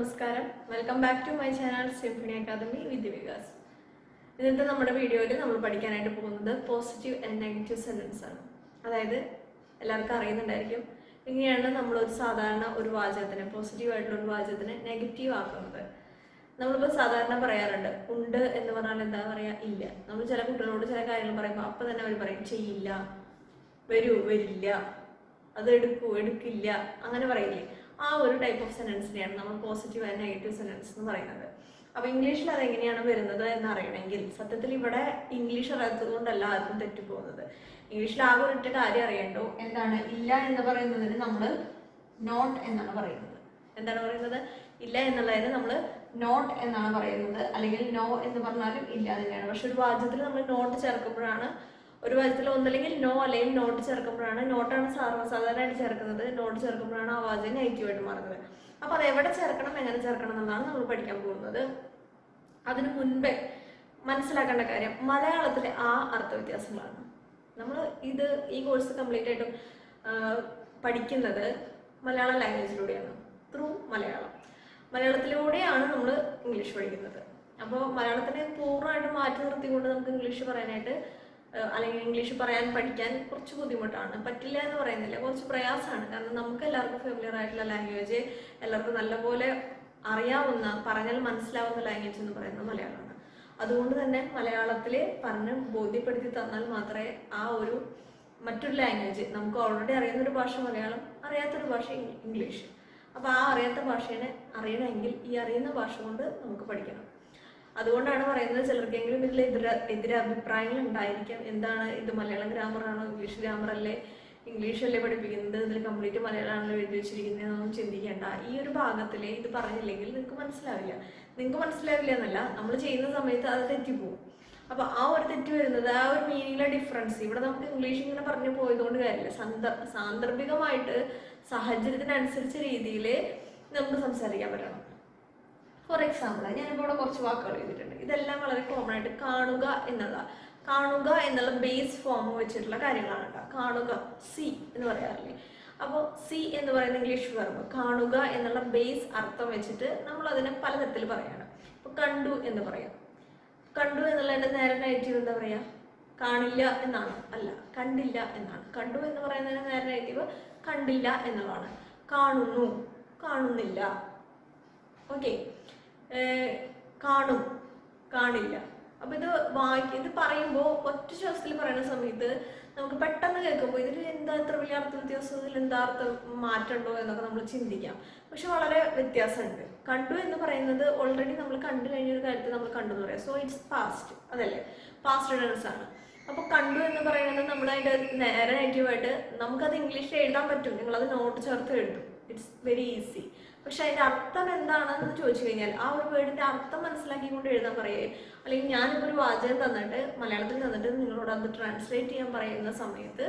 നമസ്കാരം. Welcome back to my channel symphony academy with Vikas. ഇന്നത്തെ നമ്മുടെ വീഡിയോയിൽ നമ്മൾ പഠിക്കാനായിട്ട് പോകുന്നത് പോസിറ്റീവ് ആൻഡ് നെഗറ്റീവ് സെന്റൻസ് ആണ്. അതായത് എല്ലാവർക്കും അറിയുന്നുണ്ടായിരിക്കും, ഇങ്ങനെയാണ് നമ്മളൊരു സാധാരണ ഒരു വാചകത്തിന്, പോസിറ്റീവ് ആയിട്ടുള്ള ഒരു വാചകത്തിന് നെഗറ്റീവ് ആക്കുന്നത്. നമ്മളിപ്പോൾ സാധാരണ പറയാറുണ്ട്, ഉണ്ട് എന്ന് പറഞ്ഞാൽ എന്താ പറയുക, ഇല്ല. നമ്മൾ ചില കുട്ടികളോട് ചില കാര്യങ്ങൾ പറയുമ്പോൾ അപ്പം തന്നെ അവർ പറയും ചെയ്യില്ല, വരൂ, വരില്ല, അത് എടുക്കൂ, എടുക്കില്ല, അങ്ങനെ പറയില്ലേ. ആ ഒരു ടൈപ്പ് ഓഫ് സെന്റൻസിനെയാണ് നമ്മൾ പോസിറ്റീവ് ആൻഡ് നെഗറ്റീവ് സെന്റൻസ് എന്ന് പറയുന്നത്. അപ്പോൾ ഇംഗ്ലീഷിൽ അതെങ്ങനെയാണ് വരുന്നത് എന്ന് അറിയണമെങ്കിൽ, സത്യത്തിൽ ഇവിടെ ഇംഗ്ലീഷ് അറിയാത്തത് കൊണ്ടല്ല ആർക്കും തെറ്റിപ്പോകുന്നത്. ഇംഗ്ലീഷിൽ ആകെ ഒരിട്ട കാര്യം അറിയണ്ടോ, എന്താണ് ഇല്ല എന്ന് പറയുന്നതിന് നമ്മൾ നോട്ട് എന്നാണ് പറയുന്നത്. എന്താണ് പറയുന്നത്? ഇല്ല എന്നുള്ളതിന് നമ്മൾ നോട്ട് എന്നാണ് പറയുന്നത്, അല്ലെങ്കിൽ നോ എന്ന് പറഞ്ഞാലും ഇല്ല തന്നെയാണ്. പക്ഷെ ഒരു വാചകത്തിൽ നമ്മൾ നോട്ട് ചേർക്കുമ്പോഴാണ്, ഒരു വാചകത്തിൽ ഒന്നല്ലെങ്കിൽ നോ അല്ലെങ്കിൽ നോട്ട് ചേർക്കുമ്പോഴാണ്, നോട്ടാണ് സാധാരണയായിട്ട് ചേർക്കുന്നത്, നോട്ട് ചേർക്കുമ്പോഴാണ് ആ വാചകം നെഗറ്റീവായിട്ട് മാറുന്നത്. അപ്പോൾ അത് എവിടെ ചേർക്കണം, എങ്ങനെ ചേർക്കണം എന്നുള്ളതാണ് നമ്മൾ പഠിക്കാൻ പോകുന്നത്. അതിനു മുൻപേ മനസ്സിലാക്കേണ്ട കാര്യം, മലയാളത്തിലെ ആ അർത്ഥ വ്യത്യാസങ്ങളാണ്. നമ്മൾ ഈ കോഴ്സ് കംപ്ലീറ്റ് ആയിട്ടും പഠിക്കുന്നത് മലയാളം ലാംഗ്വേജിലൂടെയാണ്, ത്രൂ മലയാളത്തിലൂടെയാണ് നമ്മൾ ഇംഗ്ലീഷ് പഠിക്കുന്നത്. അപ്പോൾ മലയാളത്തിനെ പൂർണ്ണമായിട്ട് മാറ്റി നിർത്തിക്കൊണ്ട് നമുക്ക് ഇംഗ്ലീഷ് പറയാനായിട്ട്, അല്ലെങ്കിൽ ഇംഗ്ലീഷ് പഠിക്കാൻ കുറച്ച് ബുദ്ധിമുട്ടാണ്. പറ്റില്ല എന്ന് പറയുന്നില്ല, കുറച്ച് പ്രയാസമാണ്. കാരണം നമുക്ക് എല്ലാവർക്കും ഫെമിലിയർ ആയിട്ടുള്ള ലാംഗ്വേജ്, എല്ലാവർക്കും നല്ലപോലെ അറിയാവുന്ന, പറഞ്ഞാൽ മനസ്സിലാവുന്ന ലാംഗ്വേജ് എന്ന് പറയുന്നത് മലയാളമാണ്. അതുകൊണ്ട് തന്നെ മലയാളത്തിൽ പറഞ്ഞ് ബോധ്യപ്പെടുത്തി തന്നാൽ മാത്രമേ ആ ഒരു മറ്റൊരു ലാംഗ്വേജ്, നമുക്ക് ഓൾറെഡി അറിയുന്നൊരു ഭാഷ മലയാളം, അറിയാത്തൊരു ഭാഷ ഇംഗ്ലീഷ്. അപ്പോൾ ആ അറിയാത്ത ഭാഷേനെ അറിയണമെങ്കിൽ ഈ അറിയുന്ന ഭാഷ കൊണ്ട് നമുക്ക് പഠിക്കണം. അതുകൊണ്ടാണ് പറയുന്നത്, ചിലർക്കെങ്കിലും ഇതിൽ എതിരഭിപ്രായങ്ങൾ ഉണ്ടായിരിക്കാം. എന്താണ് ഇത്, മലയാളം ഗ്രാമറാണോ, ഇംഗ്ലീഷ് ഗ്രാമറല്ലേ, ഇംഗ്ലീഷല്ലേ പഠിപ്പിക്കുന്നത്, ഇതിൽ കംപ്ലീറ്റ് മലയാളമാണല്ലോ എഴുതി വെച്ചിരിക്കുന്നതെന്നൊന്നും ചിന്തിക്കേണ്ട. ഈ ഒരു ഭാഗത്തിൽ ഇത് പറഞ്ഞില്ലെങ്കിൽ നിങ്ങൾക്ക് മനസ്സിലാവില്ല എന്നല്ല, നമ്മൾ ചെയ്യുന്ന സമയത്ത് അത് തെറ്റിപ്പോവും. അപ്പോൾ ആ ഒരു തെറ്റ് വരുന്നത്, ആ ഒരു മീനിങ്ങിലെ ഡിഫറൻസ്, ഇവിടെ നമുക്ക് ഇംഗ്ലീഷ് ഇങ്ങനെ പറഞ്ഞു പോയതുകൊണ്ട് കാര്യമില്ല. സാന്ദർഭികമായിട്ട് സാഹചര്യത്തിനനുസരിച്ച രീതിയിൽ നമുക്ക് സംസാരിക്കാൻ പറ്റണം. ഫോർ എക്സാമ്പിൾ, ഞാനിപ്പോൾ ഇവിടെ കുറച്ച് വാക്കുകൾ എഴുതിയിട്ടുണ്ട്. ഇതെല്ലാം വളരെ കോമൺ ആയിട്ട് കാണുക എന്നുള്ള ബേസ് ഫോം വെച്ചിട്ടുള്ള കാര്യങ്ങളാണ് കേട്ടോ. കാണുക, സി എന്ന് പറയാറില്ലേ. അപ്പോൾ സി എന്ന് പറയുന്ന ഇംഗ്ലീഷ് വെർബ്, കാണുക എന്നുള്ള ബേസ് അർത്ഥം വെച്ചിട്ട് നമ്മൾ അതിനെ പലതരത്തിൽ പറയാണ്. ഇപ്പോൾ കണ്ടു എന്ന് പറയാം. കണ്ടു എന്നുള്ളതിൻ്റെ നേരെ നെഗറ്റീവ് എന്താ പറയുക? കാണില്ല എന്നാണ്, അല്ല, കണ്ടില്ല എന്നാണ്. കണ്ടു എന്ന് പറയുന്നതിന് നേരെ നെഗറ്റീവ് കണ്ടില്ല എന്നുള്ളതാണ്. കാണുന്നു, കാണുന്നില്ല. ഓക്കെ, കാണും, കാണില്ല. അപ്പോൾ ഇത് പറയുമ്പോൾ ഒറ്റ ശ്വാസത്തിൽ പറയുന്ന സമയത്ത് നമുക്ക് പെട്ടെന്ന് കേൾക്കുമ്പോൾ ഇതിൽ എന്താ ഇത്ര വലിയ അർത്ഥ വ്യത്യാസം, ഇതിൽ എന്താ അർത്ഥം മാറ്റമുണ്ടോ എന്നൊക്കെ നമ്മൾ ചിന്തിക്കാം. പക്ഷെ വളരെ വ്യത്യാസമുണ്ട്. കണ്ടു എന്ന് പറയുന്നത് ഓൾറെഡി നമ്മൾ കണ്ടു കഴിഞ്ഞൊരു കാര്യത്തിൽ നമ്മൾ കണ്ടു എന്ന് പറയാം. സോ ഇറ്റ്സ് പാസ്റ്റ്, അതല്ലേ, പാസ്റ്റ് ടെൻസ് ആണ്. അപ്പോൾ കണ്ടു എന്ന് പറയുന്നത് നമ്മൾ അതിൻ്റെ നേരെ നെഗറ്റീവായിട്ട് നമുക്കത് ഇംഗ്ലീഷിൽ എഴുതാൻ പറ്റും. നിങ്ങളത് നോട്ട് ചേർത്ത് എഴുതും, ഇറ്റ്സ് വെരി ഈസി. പക്ഷെ അതിൻ്റെ അർത്ഥം എന്താണെന്ന് ചോദിച്ചു കഴിഞ്ഞാൽ, ആ ഒരു വേർഡിൻ്റെ അർത്ഥം മനസ്സിലാക്കിക്കൊണ്ട് എഴുതാൻ പറയേ, അല്ലെങ്കിൽ ഞാനിപ്പോൾ ഒരു വാചകം തന്നിട്ട്, മലയാളത്തിൽ തന്നിട്ട് നിങ്ങളോട് അത് ട്രാൻസ്ലേറ്റ് ചെയ്യാൻ പറയുന്ന സമയത്ത്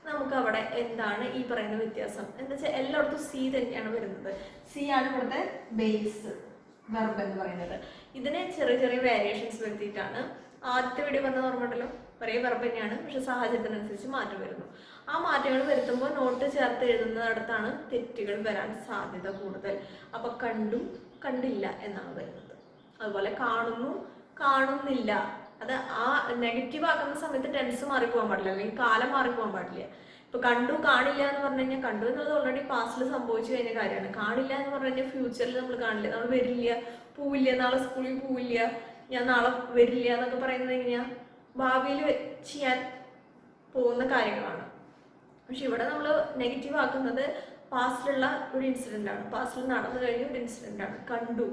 നമുക്ക് അവിടെ എന്താണ് ഈ പറയുന്ന വ്യത്യാസം എന്താ വെച്ചാൽ, എല്ലായിടത്തും സി തന്നെയാണ് വരുന്നത്. സി ആണ് ഇവിടുത്തെ ബേസ് വെർബ് എന്ന് പറയുന്നത്. ഇതിന് ചെറിയ ചെറിയ വേരിയേഷൻസ് വരുത്തിയിട്ടാണ്. ആദ്യത്തെ വീഡിയോ പറഞ്ഞത് ഓർമ്മയുണ്ടല്ലോ, ഒരേ വെർബ് തന്നെയാണ്, പക്ഷെ സാഹചര്യത്തിനനുസരിച്ച് മാറ്റം വരുന്നു. ആ മാറ്റങ്ങൾ വരുത്തുമ്പോൾ നോട്ട് ചേർത്ത് എഴുതുന്നിടത്താണ് തെറ്റുകൾ വരാൻ സാധ്യത കൂടുതൽ. അപ്പൊ കണ്ടു, കണ്ടില്ല എന്നാണ് വരുന്നത്. അതുപോലെ കാണുന്നു, കാണുന്നില്ല. അത് ആ നെഗറ്റീവ് ആക്കുന്ന സമയത്ത് ടെൻസ് മാറിപ്പോകാൻ പാടില്ല, അല്ലെങ്കിൽ കാലം മാറിപ്പോകാൻ പാടില്ല. ഇപ്പൊ കണ്ടു, കാണില്ല എന്ന് പറഞ്ഞു കഴിഞ്ഞാൽ, കണ്ടു എന്നുള്ളത് ഓൾറെഡി പാസ്റ്റിൽ സംഭവിച്ചു കഴിഞ്ഞ കാര്യമാണ്. കാണില്ല എന്ന് പറഞ്ഞു കഴിഞ്ഞാൽ ഫ്യൂച്ചറിൽ നമ്മൾ കാണില്ല, നമ്മൾ വരില്ല, പോവില്ല, നാളെ സ്കൂളിൽ പോവില്ല, ഞാൻ നാളെ വരില്ല എന്നൊക്കെ പറയുന്നത് എങ്ങനെയാ, ഭാവിയിൽ ചെയ്യാൻ പോകുന്ന കാര്യങ്ങളാണ്. പക്ഷെ ഇവിടെ നമ്മൾ നെഗറ്റീവ് ആക്കുന്നത് പാസ്റ്റിലുള്ള ഒരു ഇൻസിഡൻ്റ് ആണ്, പാസ്റ്റിൽ നടന്നു കഴിഞ്ഞ ഒരു ഇൻസിഡൻ്റ് ആണ്. കണ്ടു,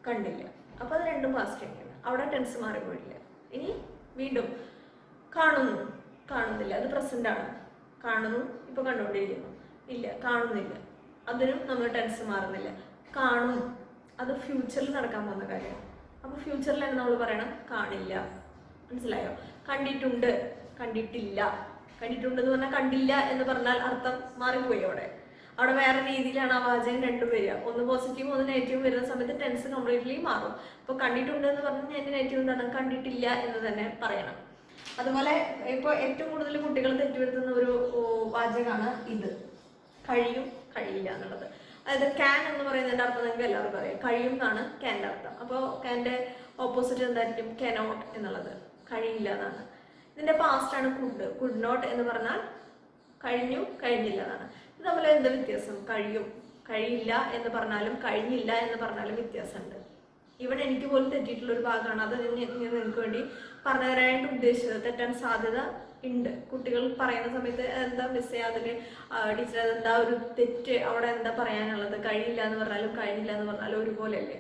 കണ്ടില്ല. അപ്പോൾ അത് രണ്ടും പാസ്റ്റ് തന്നെയാണ്, അവിടെ ടെൻസ് മാറിപ്പോയില്ല. ഇനി വീണ്ടും കാണുന്നു, കാണുന്നില്ല, അത് പ്രസന്റ് ആണ്. കാണുന്നു, ഇപ്പോൾ കണ്ടുകൊണ്ടിരിക്കുന്നു, ഇല്ല, കാണുന്നില്ല, അതിനും നമ്മൾ ടെൻസ് മാറുന്നില്ല. കാണും, അത് ഫ്യൂച്ചറിൽ നടക്കാൻ പോകുന്ന കാര്യമാണ്. അപ്പോൾ ഫ്യൂച്ചറിലാണ് നമ്മൾ പറയണം കാണില്ല. മനസ്സിലായോ? കണ്ടിട്ടുണ്ട്, കണ്ടിട്ടില്ല. കണ്ടിട്ടുണ്ട് എന്ന് പറഞ്ഞാൽ കണ്ടില്ല എന്ന് പറഞ്ഞാൽ അർത്ഥം മാറിപ്പോയി. അവിടെ വേറെ രീതിയിലാണ് ആ വാചകം രണ്ടും വരിക. ഒന്ന് പോസിറ്റീവും ഒന്ന് നെഗറ്റീവും വരുന്ന സമയത്ത് ടെൻസ് കംപ്ലീറ്റ്ലി മാറും. അപ്പോൾ കണ്ടിട്ടുണ്ട് എന്ന് പറഞ്ഞാൽ എൻ്റെ നെഗറ്റീവ് എന്താണ്, കണ്ടിട്ടില്ല എന്ന് തന്നെ പറയണം. അതുപോലെ ഇപ്പോൾ ഏറ്റവും കൂടുതൽ കുട്ടികൾ തെറ്റുവരുത്തുന്ന ഒരു വാചകമാണ് ഇത്, കഴിയും, കഴിയില്ല എന്നുള്ളത്. അതായത് ക്യാൻ എന്ന് പറയുന്നതിൻ്റെ അർത്ഥം നിങ്ങൾക്ക് എല്ലാവർക്കും അറിയാം, കഴിയും എന്നാണ് ക്യാൻ്റെ അർത്ഥം. അപ്പോൾ ക്യാൻ്റെ ഓപ്പോസിറ്റ് എന്തായിരിക്കും? കനോട്ട് എന്നുള്ളത്, കഴിയില്ല എന്നാണ്. ഇതിൻ്റെ പാസ്റ്റാണ് കുഡ് നോട്ട് എന്ന് പറഞ്ഞാൽ കഴിഞ്ഞു, കഴിഞ്ഞില്ല എന്നാണ്. ഇത് തമ്മിൽ എന്ത് വ്യത്യാസം? കഴിയില്ല എന്ന് പറഞ്ഞാലും കഴിഞ്ഞില്ല എന്ന് പറഞ്ഞാലും വ്യത്യാസമുണ്ട്. ഇവിടെ എനിക്ക് പോലും തെറ്റിയിട്ടുള്ളൊരു ഭാഗമാണ്, അത് ഞാൻ നിങ്ങൾക്ക് വേണ്ടി പറഞ്ഞു തരാനായിട്ട് ഉദ്ദേശിച്ചത്. തെറ്റാൻ സാധ്യത ഉണ്ട്. കുട്ടികൾ പറയുന്ന സമയത്ത് എന്താ മിസ് ചെയ്യുക, അതിൽ ടീച്ചർ അതെന്താ ഒരു തെറ്റ്, അവിടെ എന്താ പറയാനുള്ളത്? കഴിയില്ല എന്ന് പറഞ്ഞാലും കഴിഞ്ഞില്ല എന്ന് പറഞ്ഞാലും ഒരുപോലെയല്ലേ?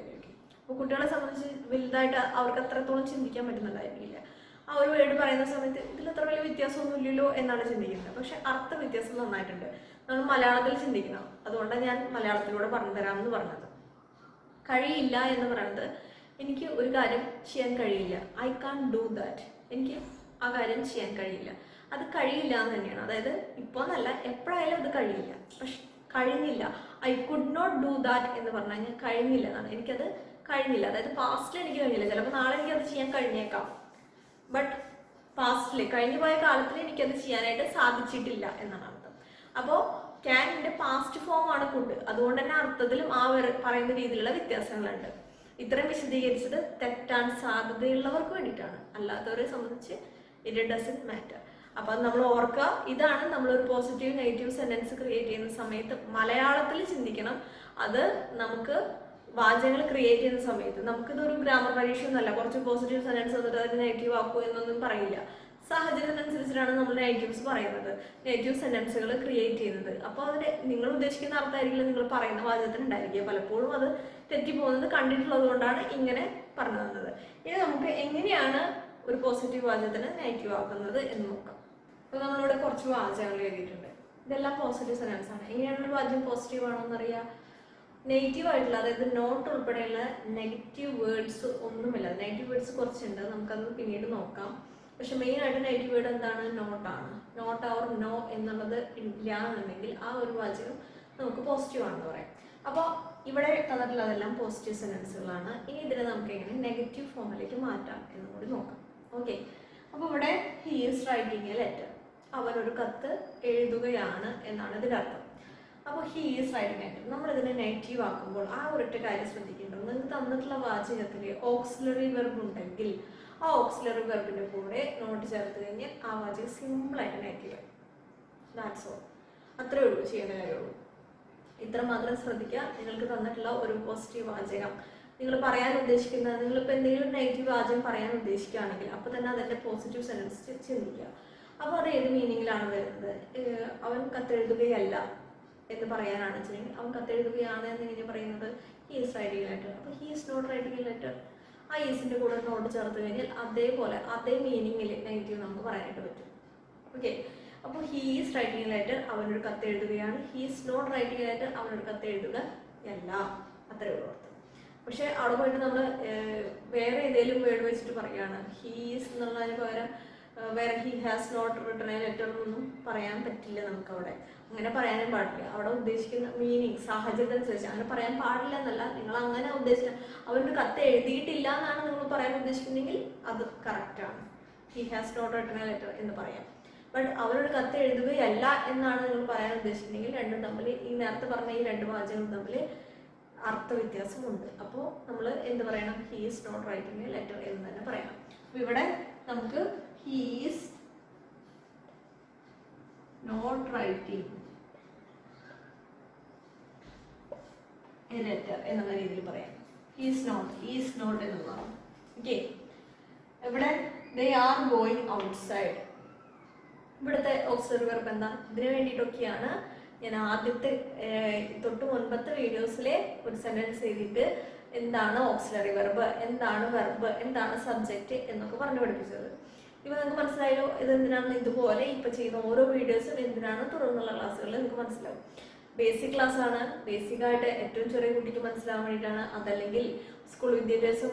അപ്പോൾ കുട്ടികളെ സംബന്ധിച്ച് വലുതായിട്ട് അവർക്ക് അത്രത്തോളം ചിന്തിക്കാൻ പറ്റുന്നുണ്ടായിരിക്കില്ല. ആ ഒരു വേർഡ് പറയുന്ന സമയത്ത് ഇതിൽ അത്ര വലിയ വ്യത്യാസമൊന്നും ഇല്ലല്ലോ എന്നാണ് ചിന്തിക്കുന്നത്. പക്ഷെ അർത്ഥ വ്യത്യാസം നന്നായിട്ടുണ്ട്. നമ്മൾ മലയാളത്തിൽ ചിന്തിക്കണം. അതുകൊണ്ടാണ് ഞാൻ മലയാളത്തിലൂടെ പറഞ്ഞു തരാമെന്ന് പറഞ്ഞത്. കഴിയില്ല എന്ന് പറയുന്നത് എനിക്ക് ഒരു കാര്യം ചെയ്യാൻ കഴിയില്ല, ഐ കാൺ ഡു ദാറ്റ്. എനിക്ക് ആ കാര്യം ചെയ്യാൻ കഴിയില്ല, അത് കഴിയില്ല എന്ന് തന്നെയാണ്. അതായത് ഇപ്പോൾ എന്നല്ല, എപ്പോഴായാലും അത് കഴിയില്ല. പക്ഷെ കഴിഞ്ഞില്ല, I could not do that എന്ന് പറഞ്ഞു കഴിഞ്ഞാൽ കഴിഞ്ഞില്ല എന്നാണ്. എനിക്കത് കഴിഞ്ഞില്ല, അതായത് പാസ്റ്റിൽ എനിക്ക് കഴിഞ്ഞില്ല. ചിലപ്പോൾ നാളെ എനിക്കത് ചെയ്യാൻ കഴിഞ്ഞേക്കാം, ബട്ട് പാസ്റ്റിൽ കഴിഞ്ഞു പോയ കാലത്തിൽ എനിക്കത് ചെയ്യാനായിട്ട് സാധിച്ചിട്ടില്ല എന്നാണ് അർത്ഥം. അപ്പോൾ ക്യാനിൻ്റെ പാസ്റ്റ് ഫോം ആണ് കുഡ്. അതുകൊണ്ട് തന്നെ അർത്ഥത്തിലും ആ പറയുന്ന രീതിയിലുള്ള വ്യത്യാസങ്ങളുണ്ട്. ഇത്രയും വിശദീകരിച്ചത് തെറ്റാൻ സാധ്യതയുള്ളവർക്ക് വേണ്ടിയിട്ടാണ്, അല്ലാത്തവരെ സംബന്ധിച്ച് ഇറ്റ് ഡസൻറ്റ് മാറ്റർ. അപ്പം നമ്മൾ ഓർക്കുക, ഇതാണ് നമ്മളൊരു പോസിറ്റീവ് നെഗറ്റീവ് സെന്റൻസ് ക്രിയേറ്റ് ചെയ്യുന്ന സമയത്ത് മലയാളത്തിൽ ചിന്തിക്കണം. അത് നമുക്ക് വാചകങ്ങൾ ക്രിയേറ്റ് ചെയ്യുന്ന സമയത്ത് നമുക്കിതൊരു ഗ്രാമർ പരീക്ഷ ഒന്നുമല്ല, കുറച്ച് പോസിറ്റീവ് സെന്റൻസ് വന്നിട്ട് അതിന് നെഗറ്റീവ് ആക്കുക എന്നൊന്നും പറയില്ല. സാഹചര്യത്തിനനുസരിച്ചിട്ടാണ് നമ്മൾ നെഗറ്റീവ്സ് പറയുന്നത്, നെഗറ്റീവ് സെന്റൻസുകൾ ക്രിയേറ്റ് ചെയ്യുന്നത്. അപ്പോൾ അതിന് നിങ്ങൾ ഉദ്ദേശിക്കുന്ന അർത്ഥമായിരിക്കില്ല നിങ്ങൾ പറയുന്ന വാചകത്തിന് ഉണ്ടായിരിക്കുക. പലപ്പോഴും അത് തെറ്റിപ്പോകുന്നത് കണ്ടിട്ടുള്ളത് കൊണ്ടാണ് ഇങ്ങനെ പറഞ്ഞു തന്നത്. ഇനി നമുക്ക് എങ്ങനെയാണ് ഒരു പോസിറ്റീവ് വാചകത്തിന് നെഗറ്റീവ് ആക്കുന്നത് എന്ന് നോക്കാം. അപ്പോൾ നമ്മളിവിടെ കുറച്ച് വാചകങ്ങൾ എഴുതിയിട്ടുണ്ട്. ഇതെല്ലാം പോസിറ്റീവ് സെന്റൻസ് ആണ്. എങ്ങനെയാണ് ഒരു വാചകം പോസിറ്റീവ് ആണോ എന്നറിയാം? നെഗറ്റീവ് ആയിട്ടുള്ള, അതായത് നോട്ട് ഉൾപ്പെടെയുള്ള നെഗറ്റീവ് വേർഡ്സ് ഒന്നുമില്ല. നെഗറ്റീവ് വേർഡ്സ് കുറച്ചുണ്ട്, നമുക്കത് പിന്നീട് നോക്കാം. പക്ഷെ മെയിൻ ആയിട്ട് നെഗറ്റീവ് വേർഡ് എന്താണ്? നോട്ടാണ്. നോട്ട് ഓർ നോ എന്നുള്ളത് ഇല്ല എന്നുണ്ടെങ്കിൽ ആ ഒരു വാചകം നമുക്ക് പോസിറ്റീവ് ആണെന്ന് പറയാം. അപ്പോൾ ഇവിടെ തന്നിട്ടുള്ളതെല്ലാം പോസിറ്റീവ് സെന്റൻസുകളാണ്. ഇനി ഇതിനെ നമുക്ക് എങ്ങനെ നെഗറ്റീവ് ഫോമിലേക്ക് മാറ്റാം എന്നും കൂടി നോക്കാം. ഓക്കെ, അപ്പോൾ ഇവിടെ he is writing a letter, അവനൊരു കത്ത് എഴുതുകയാണ് എന്നാണ് ഇതിൻ്റെ അർത്ഥം. അപ്പോൾ ഹി ഈസ് റൈറ്റിംഗ് ലെറ്റർ, നമ്മളിതിനെ നെഗറ്റീവ് ആക്കുമ്പോൾ ആ ഒരൊറ്റ കാര്യം ശ്രദ്ധിക്കേണ്ടത്, നിങ്ങൾക്ക് തന്നിട്ടുള്ള വാചകത്തിൽ ഓക്സിലറി വെർബ് ഉണ്ടെങ്കിൽ ആ ഓക്സിലറി വെർബിൻ്റെ കൂടെ നോട്ട് ചേർത്ത് കഴിഞ്ഞാൽ ആ വാചകം സിമ്പിളായിട്ട് നെഗറ്റീവ് ആയി. That's all. അത്രേ ഉള്ളൂ, ചെയ്യേണ്ട കാര്യമുള്ളൂ. ഇത്ര മാത്രം ശ്രദ്ധിക്കുക. നിങ്ങൾക്ക് തന്നിട്ടുള്ള ഒരു പോസിറ്റീവ് വാചകം നിങ്ങൾ പറയാൻ ഉദ്ദേശിക്കുന്നത്, നിങ്ങളിപ്പോൾ എന്തെങ്കിലും നെഗറ്റീവ് വാചകം പറയാൻ ഉദ്ദേശിക്കുകയാണെങ്കിൽ അപ്പോൾ തന്നെ അതിൻ്റെ പോസിറ്റീവ് സെൻറ്റൻസ് ചിന്തിക്കുക. അപ്പോൾ അത് ഏത് മീനിങ്ങിലാണ് വരുന്നത്? അവൻ കത്തെഴുതുകയല്ല എന്ന് പറയാനാണ് വെച്ചിട്ടുണ്ടെങ്കിൽ അവൻ കത്തെഴുതുകയാണ് എന്ന് എങ്ങനെ പറയുന്നത്? He is writing a letter. അപ്പോൾ he is not writing a letter, ആ ഈസിൻ്റെ കൂടെ നോട്ട് ചേർത്ത് കഴിഞ്ഞാൽ അതേപോലെ അതേ മീനിങ്ങിൽ നെഗറ്റീവ് നമുക്ക് പറയാനായിട്ട് പറ്റും. ഓക്കെ, അപ്പോൾ he is writing a letter, അവനൊരു കത്ത് എഴുതുകയാണ്. He is not writing a letter, അവനൊരു കത്ത് എഴുതുകയല്ല. അത്രേ ഉള്ളൂ അർത്ഥം. പക്ഷെ അവിടെ പോയിട്ട് നമ്മൾ വേറെ ഏതെങ്കിലും വേർഡ് വെച്ചിട്ട് പറയുകയാണ് ഹി ഈസ് എന്നുള്ളതിന് പകരം വേറെ he has not written a letter എന്നൊന്നും പറയാൻ പറ്റില്ല നമുക്കവിടെ. അങ്ങനെ പറയാനും പാടില്ല. അവിടെ ഉദ്ദേശിക്കുന്ന മീനിങ് സാഹചര്യത്തിനനുസരിച്ച് അങ്ങനെ പറയാൻ പാടില്ല എന്നല്ല, നിങ്ങൾ അങ്ങനെ ഉദ്ദേശിച്ച അവരൊരു കത്ത് എഴുതിയിട്ടില്ല എന്നാണ് നിങ്ങൾ പറയാൻ ഉദ്ദേശിക്കുന്നെങ്കിൽ അത് കറക്റ്റാണ്. He has not written a letter എന്ന് പറയാം. ബട്ട് അവരൊരു കത്ത് എഴുതുകയല്ല എന്നാണ് നിങ്ങൾ പറയാൻ ഉദ്ദേശിക്കുന്നെങ്കിൽ രണ്ടും തമ്മിൽ, ഈ നേരത്തെ പറഞ്ഞ ഈ രണ്ട് വാചകങ്ങളും തമ്മിൽ അർത്ഥവ്യത്യാസമുണ്ട്. അപ്പോൾ നമ്മൾ എന്ത് പറയണം? He is not writing a letter എന്ന് തന്നെ പറയണം. അപ്പോൾ ഇവിടെ നമുക്ക് he is not writing a letter എന്നുള്ള രീതിയിൽ പറയാം. ഈസ് നോട്ട് എന്നുള്ളതാണ്. ഓക്കെ, ഇവിടെ ദേ ആർ ഗോയിങ് ഔട്ട്സൈഡ്. ഇവിടുത്തെ ഓക്സിലറി വെർബ് എന്താ? ഇതിനു വേണ്ടിയിട്ടൊക്കെയാണ് ഞാൻ ആദ്യത്തെ തൊട്ട് മുൻപത്തെ വീഡിയോസിലെ ഒരു സെന്റൻസ് എഴുതിയിട്ട് എന്താണ് ഓക്സിലറി വെർബ്, എന്താണ് വെർബ്, എന്താണ് സബ്ജക്റ്റ് എന്നൊക്കെ പറഞ്ഞു പഠിപ്പിച്ചത്. ഇപ്പം നിങ്ങൾക്ക് മനസ്സിലായല്ലോ ഇതെന്തിനാണ് ഇതുപോലെ ഇപ്പം ചെയ്യുന്ന ഓരോ വീഡിയോസും എന്തിനാണ് തുടർന്നുള്ള ക്ലാസ്സുകളിൽ നിങ്ങൾക്ക് മനസ്സിലാവും. ബേസിക് ക്ലാസ് ആണ്, ബേസിക്കായിട്ട് ഏറ്റവും ചെറിയ കുട്ടിക്ക് മനസ്സിലാവാൻ വേണ്ടിയിട്ടാണ്. അതല്ലെങ്കിൽ സ്കൂൾ വിദ്യാഭ്യാസം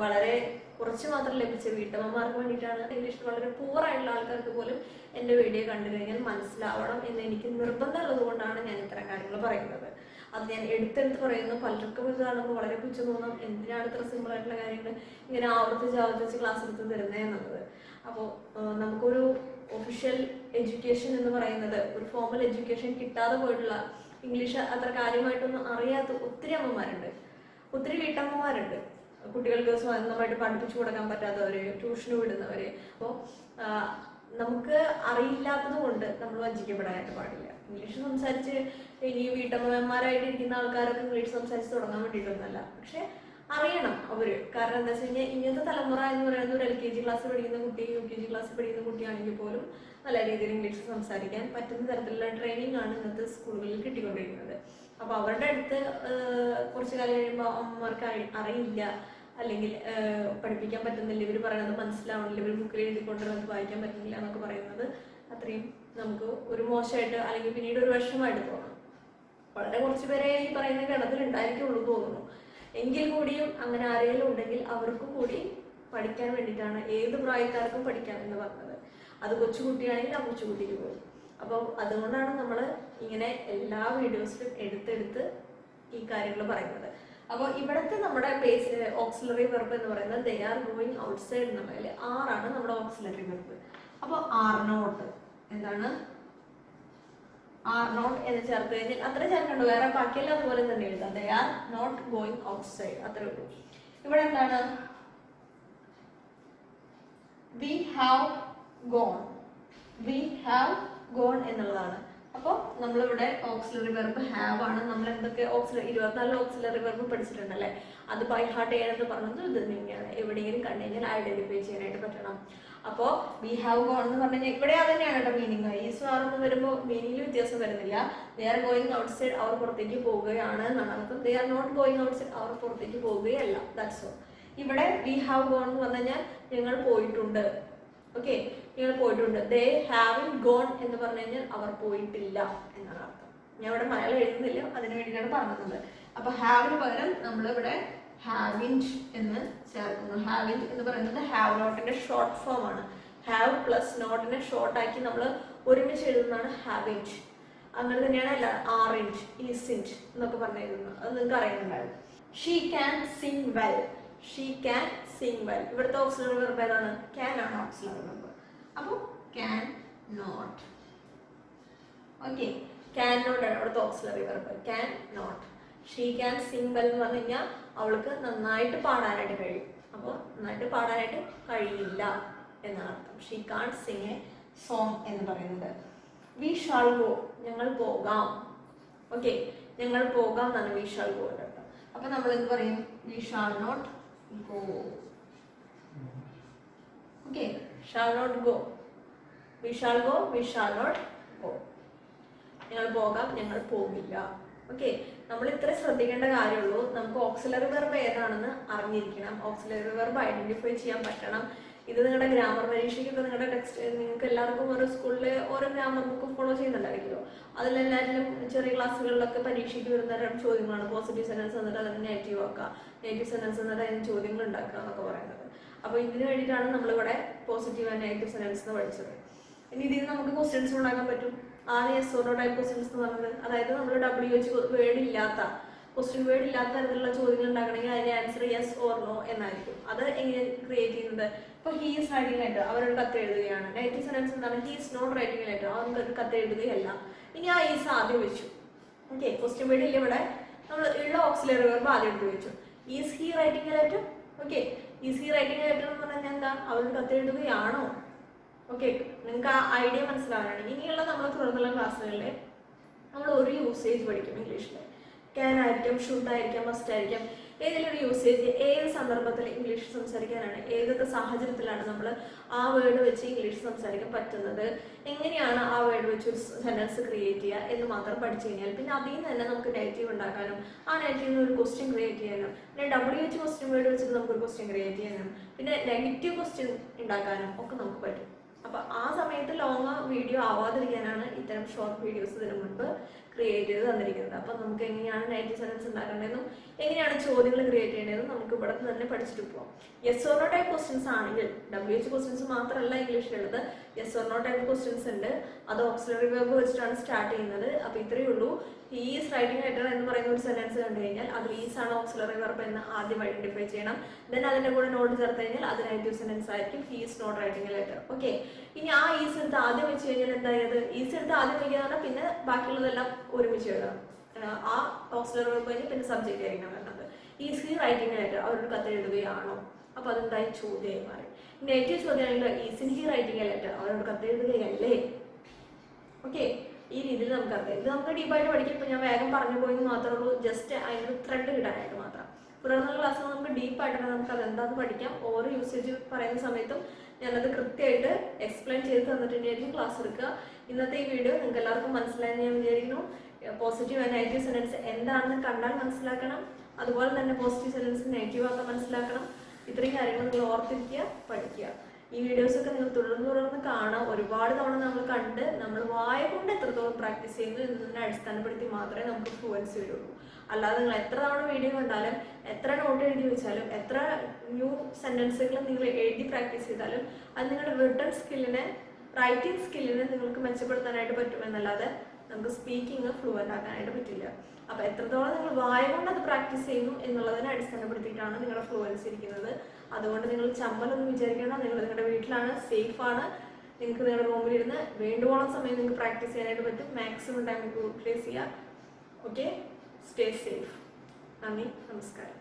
വളരെ കുറച്ച് മാത്രം ലഭിച്ച വീട്ടമ്മമാർക്ക് വേണ്ടിയിട്ടാണ്. ഇംഗ്ലീഷ് വളരെ പൂറായിട്ടുള്ള ആൾക്കാർക്ക് പോലും എൻ്റെ വീഡിയോ കണ്ടു കഴിഞ്ഞാൽ മനസ്സിലാവണം എന്ന് എനിക്ക് നിർബന്ധമുള്ളത് കൊണ്ടാണ് ഞാൻ ഇത്തരം കാര്യങ്ങൾ പറയുന്നത്. അത് ഞാൻ എടുത്തെടുത്ത് പറയുന്നു. പലർക്കും ഇത് കാണുമ്പോൾ വളരെ പുച്ഛം തോന്നും, എന്തിനാണ് ഇത്ര സിമ്പിളായിട്ടുള്ള കാര്യങ്ങൾ ഇങ്ങനെ ആവർത്തിച്ച് ക്ലാസ് എടുത്ത് തരുന്നത് എന്നുള്ളത്. അപ്പോൾ നമുക്കൊരു ഒഫീഷ്യൽ എഡ്യൂക്കേഷൻ എന്ന് പറയുന്നത്, ഒരു ഫോമൽ എഡ്യൂക്കേഷൻ കിട്ടാതെ പോയിട്ടുള്ള ഇംഗ്ലീഷ് അത്ര കാര്യമായിട്ടൊന്നും അറിയാത്ത ഒത്തിരി അമ്മമാരുണ്ട്, ഒത്തിരി വീട്ടമ്മമാരുണ്ട്. കുട്ടികൾക്ക് സ്വന്തമായിട്ട് പഠിപ്പിച്ചു കൊടുക്കാൻ പറ്റാത്തവര്, ട്യൂഷന് വിടുന്നവര്. അപ്പോൾ നമുക്ക് അറിയില്ലാത്തത് കൊണ്ട് നമ്മൾ വഞ്ചിക്കപ്പെടാനായിട്ട് പാടില്ല. ഇംഗ്ലീഷ് സംസാരിച്ച് ഇനി വീട്ടമ്മമാരായിട്ട് ഇരിക്കുന്ന ആൾക്കാരൊക്കെ ഇംഗ്ലീഷ് സംസാരിച്ച് തുടങ്ങാൻ വേണ്ടിയിട്ടൊന്നല്ല, പക്ഷെ അറിയണം അവര്. കാരണം എന്താ വെച്ച് കഴിഞ്ഞാൽ ഇന്നത്തെ തലമുറ എന്ന് പറയുന്നത് ഒരു LKG ക്ലാസ് പഠിക്കുന്ന കുട്ടി, UKG ക്ലാസ് പഠിക്കുന്ന കുട്ടിയാണെങ്കിൽ പോലും നല്ല രീതിയിൽ ഇംഗ്ലീഷ് സംസാരിക്കാൻ പറ്റുന്ന തരത്തിലുള്ള ട്രെയിനിങ് ആണ് ഇന്നത്തെ സ്കൂളുകളിൽ കിട്ടിക്കൊണ്ടിരിക്കുന്നത്. അപ്പോൾ അവരുടെ അടുത്ത് കുറച്ച് കാലം കഴിയുമ്പോൾ അമ്മമാർക്ക് അറിയില്ല, അല്ലെങ്കിൽ പഠിപ്പിക്കാൻ പറ്റുന്നില്ല, ഇവർ പറയുന്നത് മനസ്സിലാവണില്ല, ഇവർ ബുക്കിൽ എഴുതിക്കൊണ്ടിരുന്നത് വായിക്കാൻ പറ്റുന്നില്ല എന്നൊക്കെ പറയുന്നത് അത്രയും നമുക്ക് ഒരു മോശമായിട്ട് അല്ലെങ്കിൽ പിന്നീട് ഒരു വിഷമമായിട്ട് തോന്നും. വളരെ കുറച്ച് പേരെ ഈ പറയുന്ന ഗണത്തിൽ ഉണ്ടായിരിക്കുള്ളൂ തോന്നുന്നു. എങ്കിൽ കൂടിയും അങ്ങനെ ആരെങ്കിലും ഉണ്ടെങ്കിൽ അവർക്കും കൂടി പഠിക്കാൻ വേണ്ടിയിട്ടാണ്, ഏത് പ്രായക്കാർക്കും പഠിക്കാൻ എന്ന് പറഞ്ഞത്. അത് കൊച്ചുകുട്ടിയാണെങ്കിൽ ആ കൊച്ചുകുട്ടിക്ക് പോകും. അപ്പോൾ അതുകൊണ്ടാണ് നമ്മൾ ഇങ്ങനെ എല്ലാ വീഡിയോസിലും എടുത്തെടുത്ത് ഈ കാര്യങ്ങൾ പറയുന്നത്. അപ്പോൾ ഇവിടുത്തെ നമ്മുടെ ബേസ് ഓക്സിലറി വെർബ് എന്ന് പറയുന്നത് ദേ ആർ ഗോയിങ് ഔട്ട്സൈഡ് എന്നുള്ളതിൽ ആറാണ് നമ്മുടെ ഓക്സിലറി വെർബ്. അപ്പോൾ ആർ നോട്ട് എന്താണ്? ആർ നോട്ട് എന്ന് ചേർത്ത് കഴിഞ്ഞാൽ അത്ര ചേർക്കണ്ടോ, വേറെ ബാക്കിയെല്ലാം അതുപോലെ തന്നെ എഴുതാം. They are not going outside, അത്രേ ഉള്ളൂ. ഇവിടെ എന്താണ്? We have gone, we have gone എന്നുള്ളതാണ്. അപ്പോൾ നമ്മളിവിടെ ഓക്സിലറി വെർബ് ഹാവ് ആണ്. നമ്മൾ എന്തൊക്കെ 24 ഓക്സിലറി വെർബ് പഠിച്ചിട്ടുണ്ടല്ലേ, അത് ബൈ ഹാർട്ട് ചെയ്യാനെന്ന് പറഞ്ഞത് ഇത് തന്നെയാണ്. എവിടെയെങ്കിലും കണ്ടു കഴിഞ്ഞാൽ ഐഡന്റിഫൈ ചെയ്യാനായിട്ട് പറ്റണം. അപ്പോൾ വി ഹാവ് ഗോൺ എന്ന് പറഞ്ഞു കഴിഞ്ഞാൽ ഇവിടെ അത് തന്നെയാണ് കേട്ടോ മീനിങ്. ഈ സ്വാറെന്ന് വരുമ്പോൾ മീനിങ്ങിൽ വ്യത്യാസം വരുന്നില്ല. ദേ ആർ ഗോയിങ് ഔട്ട്സൈഡ്, അവർ പുറത്തേക്ക് പോവുകയാണ് എന്നാണ് അർത്ഥം. They are not going outside, അവർ പുറത്തേക്ക് പോവുകയല്ല. That's all. ഇവിടെ വി ഹാവ് ഗോൺ എന്ന് പറഞ്ഞു കഴിഞ്ഞാൽ ഞങ്ങൾ പോയിട്ടുണ്ട്. ഓക്കെ, നിങ്ങൾ പോയിട്ടുണ്ട്. ദേ ഹാവിൻ ഗോൺ എന്ന് പറഞ്ഞു കഴിഞ്ഞാൽ അവർ പോയിട്ടില്ല എന്നാണ് അർത്ഥം. ഞാൻ ഇവിടെ മലയാളം എഴുതുന്നില്ല, അതിന് വേണ്ടിയിട്ടാണ് പറഞ്ഞത്. അപ്പൊ ഹാവിന് പകരം നമ്മളിവിടെ ഹാവിൻഡ് എന്ന് ചേർക്കുന്നു. ഹാവിൻഡ് എന്ന് പറയുന്നത് ഹാവ് നോട്ടിന്റെ ഷോർട്ട് ഫോം ആണ്. ഹാവ് പ്ലസ് നോട്ടിനെ ഷോർട്ട് ആക്കി നമ്മൾ ഒരുമിച്ച് എഴുതുന്നതാണ് ഹാവിൻഡ്. അങ്ങനെ തന്നെയാണ് അല്ല ആറിഞ്ച്, ഈസിൻഡ് എന്നൊക്കെ പറഞ്ഞിരുന്നത്. അത് നിങ്ങൾക്ക് അറിയുന്നുണ്ടായിരുന്നു. She can sing well, she can sing well. ഇവിടുത്തെ ഓക്സിലറി വെർബ് ഏതാണ്? ക്യാൻ ആണ് ഓക്സിലറി വെർബ്. അപ്പോൾ can not. Okay, can not ആണ് ഇവിടുത്തെ auxiliary verb. Can not. She can sing well എന്ന് പറഞ്ഞു കഴിഞ്ഞാൽ അവൾക്ക് നന്നായിട്ട് പാടാനായിട്ട് കഴിയും. അപ്പോൾ നന്നായിട്ട് പാടാനായിട്ട് കഴിയില്ല എന്നാണ് അർത്ഥം. She can sing a song എന്ന് പറയുന്നത്. വി ഷാൾ ഗോ, ഞങ്ങൾ പോകാം. ഓക്കെ, ഞങ്ങൾ പോകാം എന്നാണ് വി ഷാൾ ഗോ എന്ന് അർത്ഥം. അപ്പൊ നമ്മൾ എന്ത് പറയും? We shall not go. Okay, shall not go. We shall go, we shall not go. ഞങ്ങൾ പോകാം, ഞങ്ങൾ പോകില്ല. ഓക്കെ, നമ്മൾ ഇത്ര ശ്രദ്ധിക്കേണ്ട കാര്യമുള്ളൂ. നമുക്ക് ഓക്സിലറി വെർബ് ഏതാണെന്ന് അറിഞ്ഞിരിക്കണം. ഓക്സിലറി വെർബ് ഐഡന്റിഫൈ ചെയ്യാൻ പറ്റണം. ഇത് നിങ്ങളുടെ ഗ്രാമർ പരീക്ഷയ്ക്കൊക്കെ നിങ്ങളുടെ ടെക്സ്റ്റ്, നിങ്ങൾക്ക് എല്ലാവർക്കും ഓരോ സ്കൂളിൽ ഓരോ ഗ്രാമർ ബുക്ക് ഫോളോ ചെയ്യുന്നുണ്ടായിരിക്കുമല്ലോ. അതിലെല്ലാവരും ചെറിയ ക്ലാസ്സുകളിലൊക്കെ പരീക്ഷയ്ക്ക് വരുന്ന ചോദ്യങ്ങളാണ് പോസിറ്റീവ് സെന്റൻസ് എന്നിട്ട് അതിന് നെഗറ്റീവ് ആക്കുക, നെഗറ്റീവ് സെന്റൻസ് എന്നിട്ട് അതിന് ചോദ്യങ്ങൾ ഉണ്ടാക്കുക എന്നൊക്കെ പറയുന്നത്. അപ്പോൾ ഇതിന് വേണ്ടിയിട്ടാണ് നമ്മളിവിടെ പോസിറ്റീവ് ആൻഡ് നെഗറ്റീവ് സെന്റൻസ് എന്ന് പഠിച്ചത്. ഇനി ഇതിൽ നമുക്ക് ക്വസ്റ്റ്യൻസ് ഉണ്ടാക്കാൻ പറ്റും. ആദ്യം yes or no type questions എന്ന് പറഞ്ഞത്, അതായത് നമ്മൾ WH വേർഡ് ഇല്ലാത്ത, ക്വസ്റ്റ്യൻ വേർഡ് ഇല്ലാത്ത തരത്തിലുള്ള ചോദ്യങ്ങൾ ഉണ്ടാക്കണമെങ്കിൽ അതിന്റെ ആൻസർ യെസ് ഓർ നോ എന്നായിരിക്കും. അത് എങ്ങനെ ക്രിയേറ്റ് ചെയ്യുന്നത്? ഇപ്പോൾ ഹീ ഈസ് റൈറ്റിംഗ് ലെറ്റർ, അവരൊരു കത്ത് എഴുതുകയാണ്. നെഗറ്റീവ് സെന്റൻസ് എന്താണ്? He is not writing letter, അവർക്ക് കത്ത് എഴുതുകയല്ല. ഇനി ആ ഈസ് ആദ്യം വെച്ചു. ഓക്കെ, ക്വസ്റ്റ്യൻ വേർഡ് ഇല്ല, ഇവിടെ നമ്മൾ ഉള്ള ഓക്സിലറി വെർബ് ആദ്യം എടുത്ത് വെച്ചു. Is he writing letter? Okay, is he writing letter എന്ന് പറഞ്ഞാൽ എന്താ? അവർക്ക് കത്ത് എഴുതുകയാണോ? ഓക്കെ, നിങ്ങൾക്ക് ആ ഐഡിയ മനസ്സിലാവാനാണ്. ഇനിയുള്ള നമ്മൾ തുടർന്നുള്ള ക്ലാസ്സുകളിൽ നമ്മൾ ഒരു യൂസേജ് പഠിക്കും ഇംഗ്ലീഷിൽ. ക്യാൻ ആയിരിക്കാം, ഷുഡ് ആയിരിക്കാം, മസ്റ്റ് ആയിരിക്കാം. ഏതെങ്കിലും ഒരു യൂസേജ് ഏത് സന്ദർഭത്തിൽ ഇംഗ്ലീഷ് സംസാരിക്കാനാണ്, ഏതൊക്കെ സാഹചര്യത്തിലാണ് നമ്മൾ ആ വേർഡ് വെച്ച് ഇംഗ്ലീഷ് സംസാരിക്കാൻ പറ്റുന്നത്, എങ്ങനെയാണ് ആ വേർഡ് വെച്ച് ഒരു സെന്റൻസ് ക്രിയേറ്റ് ചെയ്യുക എന്ന് മാത്രം പഠിച്ചു കഴിഞ്ഞാൽ പിന്നെ അതിൽ നിന്ന് തന്നെ നമുക്ക് നെഗറ്റീവ് ഉണ്ടാക്കാനും ആ നെഗറ്റീവിന് ഒരു ക്വസ്റ്റ്യൻ ക്രിയേറ്റ് ചെയ്യാനും പിന്നെ WH ക്വസ്റ്റ്യൻ വേർഡ് വെച്ചിട്ട് നമുക്കൊരു ക്വസ്റ്റ്യൻ ക്രിയേറ്റ് ചെയ്യാനും പിന്നെ നെഗറ്റീവ് ക്വസ്റ്റ്യൻ ഉണ്ടാക്കാനും ഒക്കെ നമുക്ക് പറ്റും. അപ്പോൾ ആ സമയത്ത് ലോങ് വീഡിയോ ആവാതിരിക്കാനാണ് ഇത്തരം ഷോർട്ട് വീഡിയോസ് ഇതിനു മുൻപ് ക്രിയേറ്റ് ചെയ്ത് തന്നിരിക്കുന്നത്. അപ്പോൾ നമുക്ക് എങ്ങനെയാണ് നെഗറ്റീവ് സെന്റൻസ് ഉണ്ടാക്കേണ്ടതെന്നും എങ്ങനെയാണ് ചോദ്യങ്ങൾ ക്രിയേറ്റ് ചെയ്യേണ്ടതെന്നും നമുക്ക് ഇവിടെ തന്നെ പഠിച്ചിട്ട് പോകാം. Yes or no type questions ആണെങ്കിൽ WH ക്വസ്റ്റ്യൻസ് മാത്രമല്ല ഇംഗ്ലീഷിലുള്ളത്, yes or no type questions ഉണ്ട്. അത് ഓക്സിലറി വെർബ് വെച്ചിട്ടാണ് സ്റ്റാർട്ട് ചെയ്യുന്നത്. അപ്പോൾ ഇത്രയേ ഉള്ളൂ. ഹീ ഈസ് റൈറ്റിംഗ് ലെറ്റർ എന്ന് പറയുന്ന ഒരു സെന്റൻസ് കണ്ടു കഴിഞ്ഞാൽ അതിൽ ഈസ് ആണ് ഓക്സിലറി വെർബ് എന്ന് ആദ്യം ഐഡന്റിഫൈ ചെയ്യണം. ദെൻ അതിന്റെ കൂടെ നോട്ട് ചേർത്ത് കഴിഞ്ഞാൽ അത് നെഗറ്റീവ് സെന്റൻസ് ആയിരിക്കും. He is not writing letter. Okay, ഇനി ആ ഈസ് എടുത്ത് ആദ്യം വെച്ച് കഴിഞ്ഞാൽ എന്തായത്? ഈസ് എടുത്ത് ആദ്യം വയ്ക്കുക പിന്നെ ബാക്കിയുള്ളതെല്ലാം ഒരുമിച്ച് എഴുതാം. ആ ഓക്സിലറി വെർബ് കഴിഞ്ഞ് പിന്നെ സബ്ജക്റ്റ് ആയിരിക്കണം വരുന്നത്. ഈസി റൈറ്റിങ്ങിനായിട്ട് അവരോട് കത്ത് എഴുതുകയാണോ, അപ്പോൾ അതെന്തായി ചോദ്യമായി മാറി. നെഗറ്റീവ് ചോദ്യമാണെങ്കിൽ isn't he writing a letter, അവരോട് കത്ത് എഴുതുകയല്ലേ. ഓക്കെ, ഈ രീതിയിൽ നമുക്കറിയാം. ഇത് നമുക്ക് ഡീപ്പായിട്ട് പഠിക്കാം. ഇപ്പോൾ ഞാൻ വേഗം പറഞ്ഞു പോയെന്ന് മാത്രമേ ഉള്ളൂ, ജസ്റ്റ് അതിൻ്റെ ത്രെഡ് കിട്ടാനായിട്ട് മാത്രം. തുടർന്നുള്ള ക്ലാസ്സിൽ നമുക്ക് ഡീപ്പായിട്ട് നമുക്ക് അതെന്താണെന്ന് പഠിക്കാം. ഓരോ യൂസേജ് പറയുന്ന സമയത്തും ഞാനത് കൃത്യമായിട്ട് എക്സ്പ്ലെയിൻ ചെയ്ത് തന്നിട്ടുണ്ടായിരിക്കും ക്ലാസ് എടുക്കുക. ഇന്നത്തെ ഈ വീഡിയോ നിങ്ങൾക്ക് എല്ലാവർക്കും മനസ്സിലായെന്ന് ഞാൻ വിചാരിക്കുന്നു. പോസിറ്റീവ് ആൻഡ് നെഗറ്റീവ് സെൻറ്റൻസ് എന്താണെന്ന് കണ്ടാൽ മനസ്സിലാക്കണം. അതുപോലെ തന്നെ പോസിറ്റീവ് സെൻറ്റൻസ് നെഗറ്റീവ് ആക്കാൻ മനസ്സിലാക്കണം. ഇത്രയും കാര്യങ്ങൾ നിങ്ങൾ ഓർത്തിരിക്കുക, പഠിക്കുക. ഈ വീഡിയോസൊക്കെ നിങ്ങൾ തുടർന്ന് കാണാം. ഒരുപാട് തവണ നമ്മൾ കണ്ട് നമ്മൾ വായ കൊണ്ട് എത്രത്തോളം പ്രാക്ടീസ് ചെയ്യുന്നു എന്നതിനെ അടിസ്ഥാനപ്പെടുത്തി മാത്രമേ നമുക്ക് ഫ്ലുവൻസി വരുള്ളൂ. അല്ലാതെ നിങ്ങൾ എത്ര തവണ വീഡിയോ കണ്ടാലും എത്ര നോട്ട് എഴുതി വെച്ചാലും എത്ര ന്യൂ സെൻറ്റൻസുകൾ നിങ്ങൾ എഴുതി പ്രാക്ടീസ് ചെയ്താലും അത് നിങ്ങളുടെ റിട്ടൺ സ്കില്ലിനെ, റൈറ്റിംഗ് സ്കില്ലിനെ നിങ്ങൾക്ക് മെച്ചപ്പെടുത്താനായിട്ട് പറ്റുമെന്നല്ലാതെ നമുക്ക് സ്പീക്കിംഗ് ഫ്ലുവൻ്റ് ആക്കാനായിട്ട് പറ്റില്ല. അപ്പോൾ എത്രത്തോളം നിങ്ങൾ വായ കൊണ്ട് അത് പ്രാക്ടീസ് ചെയ്യുന്നു എന്നുള്ളതിനെ അടിസ്ഥാനപ്പെടുത്തിയിട്ടാണ് നിങ്ങളുടെ ഫ്ലുവൻസി ഇരിക്കുന്നത്. അതുകൊണ്ട് നിങ്ങൾ ചമ്മലൊന്നും വിചാരിക്കണം. നിങ്ങൾ നിങ്ങളുടെ വീട്ടിലാണ്, സേഫാണ്. നിങ്ങൾക്ക് നിങ്ങളുടെ റൂമിലിരുന്ന് വേണ്ടുവോളം സമയം നിങ്ങൾക്ക് പ്രാക്ടീസ് ചെയ്യാനായിട്ട് പറ്റും. മാക്സിമം ടൈം യൂട്ടിലൈസ് ചെയ്യുക. Okay, stay safe. നന്ദി, നമസ്കാരം.